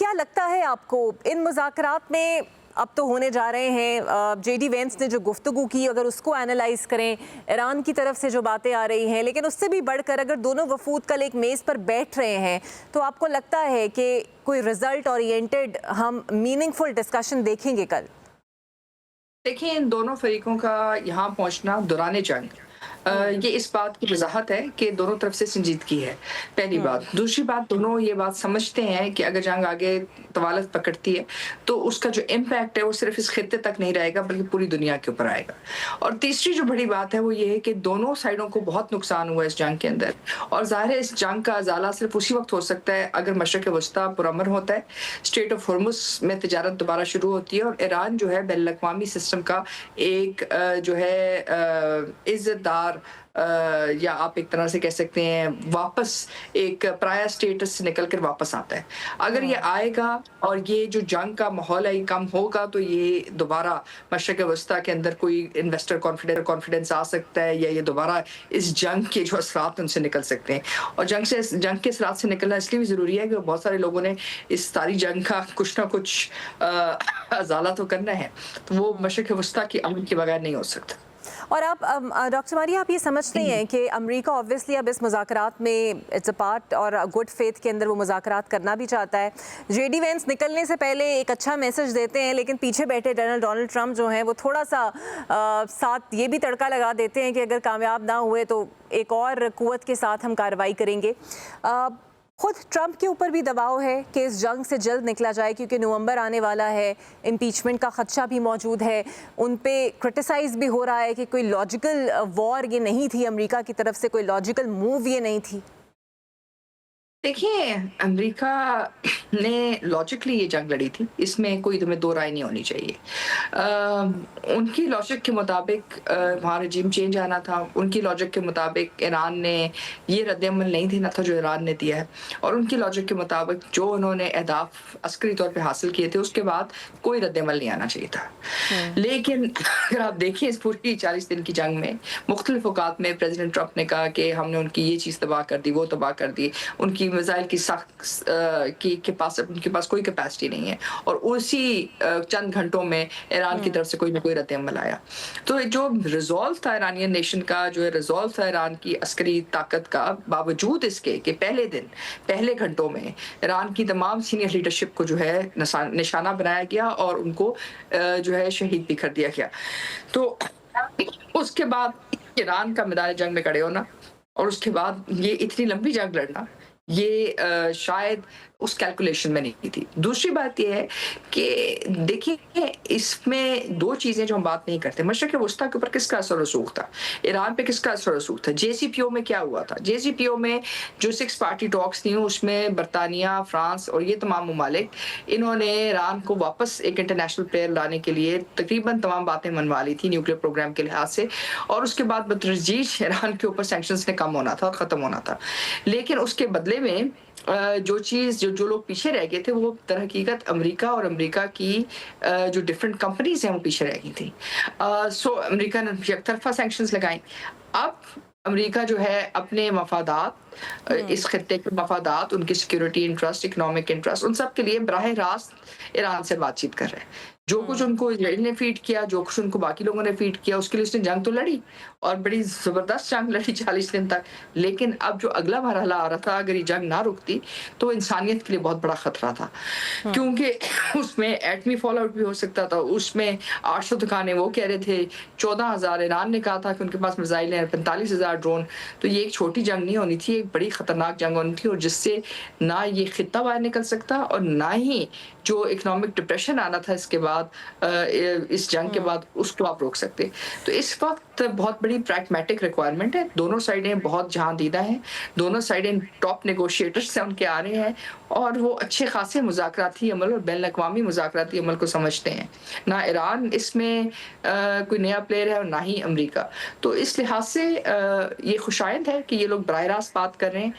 क्या लगता है आपको इन मुज़ाकरात में अब तो होने जा रहे हैं, जेडी वेंस ने जो गुफ्तगू की अगर उसको एनालाइज करें, ईरान की तरफ से जो बातें आ रही हैं, लेकिन उससे भी बढ़कर अगर दोनों वफूद कल एक मेज़ पर बैठ रहे हैं तो आपको लगता है कि कोई रिजल्ट ओरिएंटेड हम मीनिंगफुल डिस्कशन देखेंगे कल? देखिए, इन दोनों फ़रीकों का यहाँ पहुँचना दौरान जंग ये इस बात की वज़ाहत है कि दोनों तरफ से संजीदगी है, पहली बात। दूसरी बात, दोनों ये बात समझते हैं कि अगर जंग आगे तवालत पकड़ती है, तो उसका जो इम्पैक्ट है, वो सिर्फ़ इस खित्ते तक नहीं रहेगा, बल्कि पूरी दुनिया के ऊपर आएगा। और तीसरी जो बड़ी बात है, वो ये है कि दोनों साइडों को बहुत नुकसान हुआ है इस जंग के अंदर और ज़ाहिर है, इस जंग का अज़ाला सिर्फ़ उसी वक़्त हो सकता है, अगर मशरिक़ वस्ता पुरअमन होता है, स्ट्रेट ऑफ़ हॉर्मुज़ में तिजारत दोबारा शुरू होती है और ईरान जो है, बैनुल-अक़वामी सिस्टम का एक जो है इज़्ज़तदार या आप एक तरह से कह सकते हैं वापस एक प्रायर स्टेटस से निकल कर वापस आता है। अगर ये आएगा और ये जो जंग का माहौल है ये कम होगा तो ये दोबारा मशरिक़ वस्ता के अंदर कोई इन्वेस्टर कॉन्फिडेंस आ सकता है या ये दोबारा इस जंग के जो असरात उनसे निकल सकते हैं। और जंग के असरात से निकलना इसलिए भी ज़रूरी है कि बहुत सारे लोगों ने इस सारी जंग का कुछ ना कुछ अज़ाला तो करना है। तो वो मशरिक़ वस्ता की अमन के बगैर नहीं हो सकता। और आप डॉक्टर मारिया, आप ये समझते हैं कि अमेरिका ऑब्वियसली अब इस मुज़ाकरात में इट्स अ पार्ट और गुड फेथ के अंदर वो मुज़ाकरात करना भी चाहता है। जेडी वेंस निकलने से पहले एक अच्छा मैसेज देते हैं, लेकिन पीछे बैठे डोनाल्ड ट्रंप जो हैं वो थोड़ा सा साथ ये भी तड़का लगा देते हैं कि अगर कामयाब ना हुए तो एक और कुव्वत के साथ हम कार्रवाई करेंगे। खुद ट्रंप के ऊपर भी दबाव है कि इस जंग से जल्द निकला जाए, क्योंकि नवंबर आने वाला है, इम्पीचमेंट का खदशा भी मौजूद है। उन पे क्रिटिसाइज भी हो रहा है कि कोई लॉजिकल वॉर ये नहीं थी, अमेरिका की तरफ से कोई लॉजिकल मूव ये नहीं थी। देखिए, अमेरिका ने लॉजिकली ये जंग लड़ी थी, इसमें कोई तुम्हें दो राय नहीं होनी चाहिए। उनकी लॉजिक के मुताबिक वहाँ रजीम चेंज आना था, उनकी लॉजिक के मुताबिक ईरान ने ये रद्द-ए-अमल नहीं देना था जो ईरान ने दिया है और उनकी लॉजिक के मुताबिक जो उन्होंने अहदाफ अस्करी तौर पे हासिल किए थे, उसके बाद कोई रद्द-ए-अमल नहीं आना चाहिए था। लेकिन अगर आप देखिए इस पूरी 40 दिन की जंग में मुख्तलिफ औकात में प्रेज़िडेंट ट्रंप ने कहा कि हमने उनकी ये चीज़ तबाह कर दी, वो तबाह कर दी, उनकी मिसाइल की उनके पास कोई कैपेसिटी नहीं है और उसी चंद घंटों में ईरान की तरफ से कोई ना कोई रद्द-ए-अमल आया। तो जो रिज़ॉल्व था ईरानियन नेशन का, जो रिज़ॉल्व था ईरान की अस्करी ताकत का, बावजूद इसके कि पहले दिन, पहले घंटों में ईरान की तमाम सीनियर लीडरशिप को जो है निशाना बनाया गया और उनको जो है शहीद भी कर दिया गया। तो उसके बाद ईरान का मैदान जंग में खड़े होना और उसके बाद ये इतनी लंबी जंग लड़ना, ये शायद उस कैलकुलेशन में नहीं थी। दूसरी बात ये है कि देखिए इसमें 2 चीज़ें जो हम बात नहीं करते, मशरिक़ वस्ता के ऊपर किसका असर रसूख था? ईरान पे किसका असर रसूख था? JCPO में क्या हुआ था? JCPO में जो 6 पार्टी टॉक्स थी उसमें बर्तानिया, फ्रांस और ये तमाम ममालिक, इन्होंने ईरान को वापस एक इंटरनेशनल प्लेयर लाने के लिए तकरीबन तमाम बातें मनवा ली थी न्यूक्लियर प्रोग्राम के लिहाज से और उसके बाद बतरजीह ईरान के ऊपर सैंक्शंस ने कम होना था और ख़त्म होना था। लेकिन उसके बदले में जो लोग पीछे रह गए थे वो दरहकीकत अमेरिका और अमेरिका की जो डिफरेंट कंपनीज़ हैं वो पीछे रह गई थी। सो अमेरिका ने एकतरफ़ा सैंक्शंस लगाई। अब अमेरिका जो है अपने मफादात इस खित्ते के मफादात, उनकी सिक्योरिटी इंटरेस्ट, इकोनॉमिक इंटरेस्ट, उन सब के लिए बराह रास्त ईरान से बातचीत कर रहे हैं। जो कुछ उनको इज़राइल ने फ़ीड किया, जो कुछ उनको बाकी लोगों ने फ़ीड किया, उसके लिए उसने जंग तो लड़ी और बड़ी ज़बरदस्त जंग लड़ी 40 दिन तक। लेकिन अब जो अगला मरहला आ रहा था, अगर ये जंग ना रुकती, तो इंसानियत के लिए बहुत बड़ा खतरा था। क्योंकि उसमें एटमी फॉलआउट भी हो सकता था, उसमें 800 दुकानें वो कह रहे थे, 14,000 ईरान ने कहा था कि उनके पास मिसाइल हैं, 45,000 ड्रोन। तो ये एक छोटी जंग नहीं होनी थी, एक बड़ी खतरनाक जंग होनी थी और जिससे ना ये खित्ता बाहर निकल सकता और ना ही जो इकोनॉमिक डिप्रेशन आना था इसके बाद इस जंग के बाद उसको आप रोक सकते। तो इस वक़्त बहुत बड़ी प्रैग्मैटिक रिक्वायरमेंट है। दोनों साइडें बहुत जहांदीदा हैं, दोनों साइडें टॉप नेगोशिएटर्स से उनके आ रहे हैं और वो अच्छे खासे मुज़ाकराती अमल और बैनुल-अक़वामी मुज़ाकराती अमल को समझते हैं। ना ईरान इसमें कोई नया प्लेयर है और ना ही अमेरिका। तो इस लिहाज से ये खुशाइंद है कि ये लोग बराह रास्त बात कर रहे हैं।